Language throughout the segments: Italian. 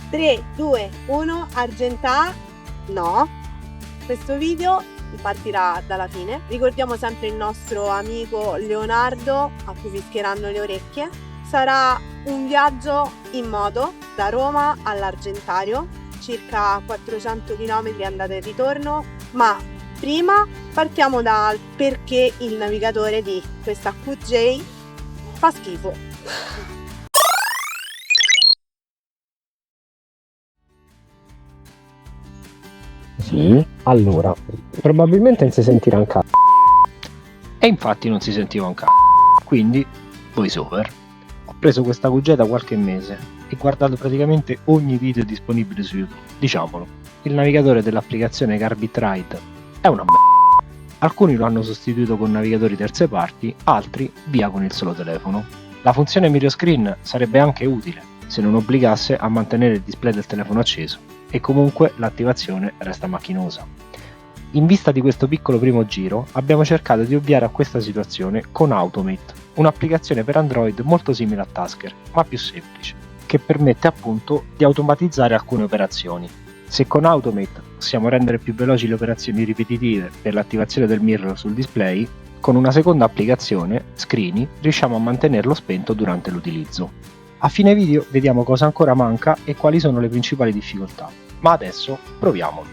3, 2, 1, Argentà, no. Questo video partirà dalla fine. Ricordiamo sempre il nostro amico Leonardo, a cui fischieranno le orecchie. Sarà un viaggio in moto da Roma all'Argentario, circa 400 km andata e ritorno, ma prima partiamo dal perché il navigatore di questa QJ fa schifo. Sì, allora, probabilmente non si sentirà un cazzo. E infatti non si sentiva un cazzo, quindi voice over. Ho preso questa QJ da qualche mese e guardato praticamente ogni video disponibile su YouTube. Diciamolo, il navigatore dell'applicazione Garbitride è una merda. Alcuni lo hanno sostituito con navigatori terze parti, altri via con il solo telefono. La funzione Mirror Screen sarebbe anche utile se non obbligasse a mantenere il display del telefono acceso, e comunque l'attivazione resta macchinosa. In vista di questo piccolo primo giro abbiamo cercato di ovviare a questa situazione con Automate, un'applicazione per Android molto simile a Tasker, ma più semplice, che permette appunto di automatizzare alcune operazioni. Se con Automate possiamo rendere più veloci le operazioni ripetitive per l'attivazione del mirror sul display, con una seconda applicazione, Screeny, riusciamo a mantenerlo spento durante l'utilizzo. A fine video vediamo cosa ancora manca e quali sono le principali difficoltà, ma adesso proviamolo.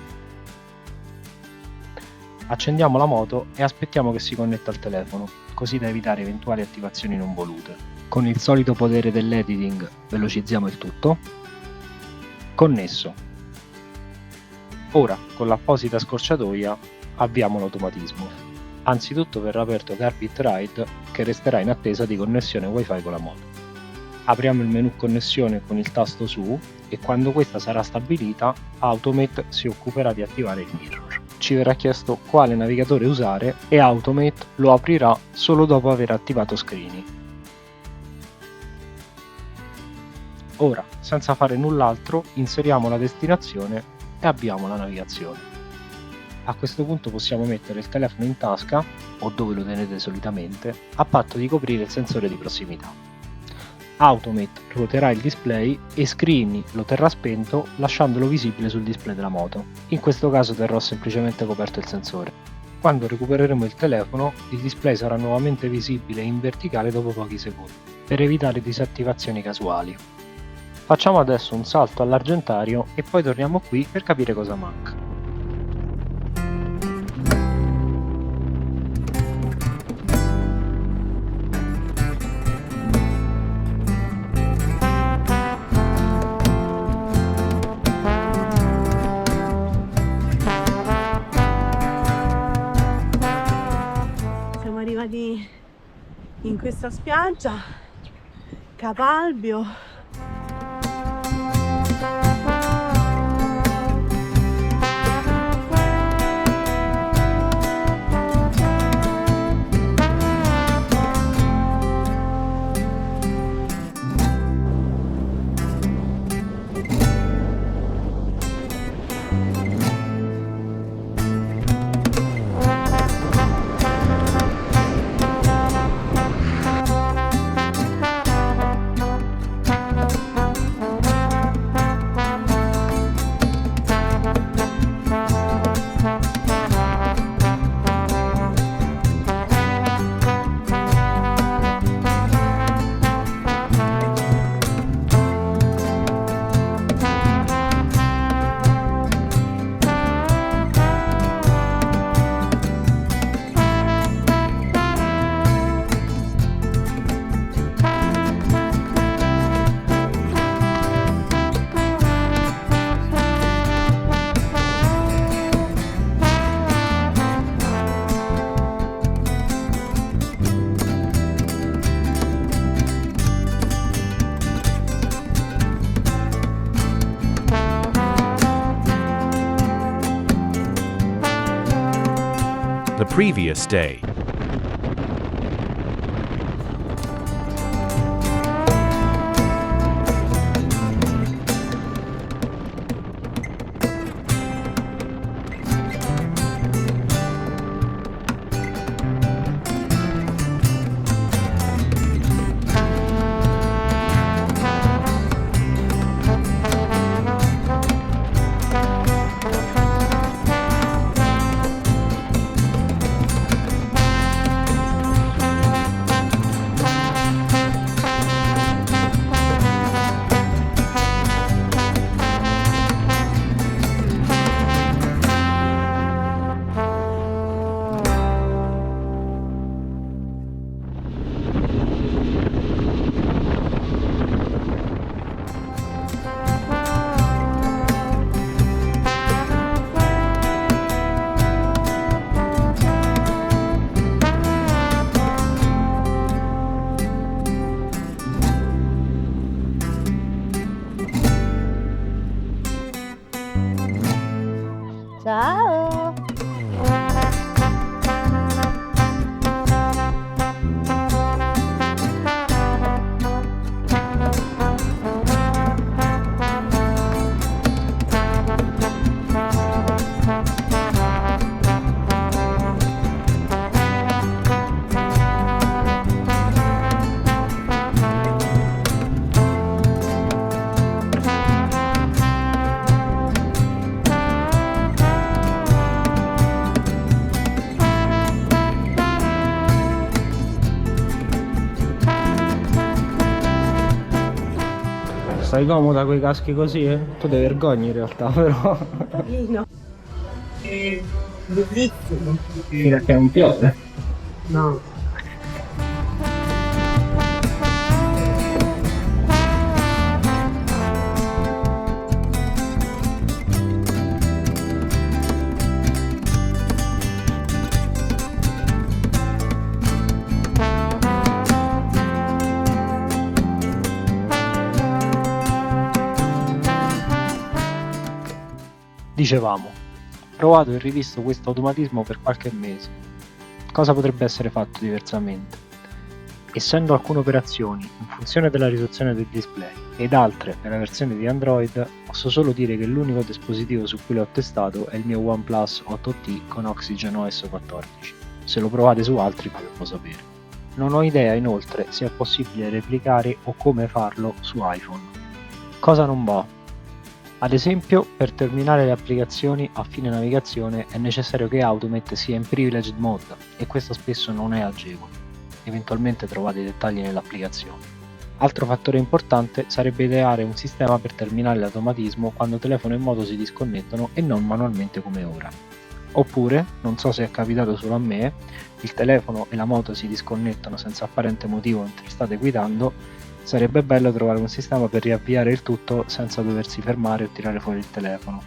Accendiamo la moto e aspettiamo che si connetta al telefono, così da evitare eventuali attivazioni non volute. Con il solito potere dell'editing velocizziamo il tutto. Connesso. Ora, con l'apposita scorciatoia, avviamo l'automatismo. Anzitutto verrà aperto Garbitride, che resterà in attesa di connessione Wi-Fi con la moto. Apriamo il menu connessione con il tasto su e quando questa sarà stabilita, Automate si occuperà di attivare il mirror. Ci verrà chiesto quale navigatore usare e Automate lo aprirà solo dopo aver attivato Screeny. Ora, senza fare null'altro, inseriamo la destinazione e avviamo la navigazione. A questo punto possiamo mettere il telefono in tasca, o dove lo tenete solitamente, a patto di coprire il sensore di prossimità. Automate ruoterà il display e Screeny lo terrà spento lasciandolo visibile sul display della moto. In questo caso terrò semplicemente coperto il sensore. Quando recupereremo il telefono, il display sarà nuovamente visibile in verticale dopo pochi secondi, per evitare disattivazioni casuali. Facciamo adesso un salto all'Argentario e poi torniamo qui per capire cosa manca. In questa spiaggia, Capalbio. The previous day. Ciao! Stai comoda con i caschi così, eh? Tu ti vergogni in realtà, però. Carino. Bellissimo. Fino a che non piove. No. Dicevamo, ho provato e rivisto questo automatismo per qualche mese. Cosa potrebbe essere fatto diversamente? Essendo alcune operazioni in funzione della risoluzione del display ed altre nella versione di Android, posso solo dire che l'unico dispositivo su cui l'ho testato è il mio OnePlus 8T con Oxygen OS 14. Se lo provate su altri fatemelo sapere. Non ho idea inoltre se è possibile replicare o come farlo su iPhone. Cosa non va? Ad esempio, per terminare le applicazioni a fine navigazione è necessario che Automate sia in privileged mode e questo spesso non è agevole. Eventualmente trovate i dettagli nell'applicazione. Altro fattore importante sarebbe ideare un sistema per terminare l'automatismo quando telefono e moto si disconnettono e non manualmente come ora. Oppure, non so se è capitato solo a me, il telefono e la moto si disconnettono senza apparente motivo mentre state guidando. Sarebbe bello trovare un sistema per riavviare il tutto senza doversi fermare o tirare fuori il telefono.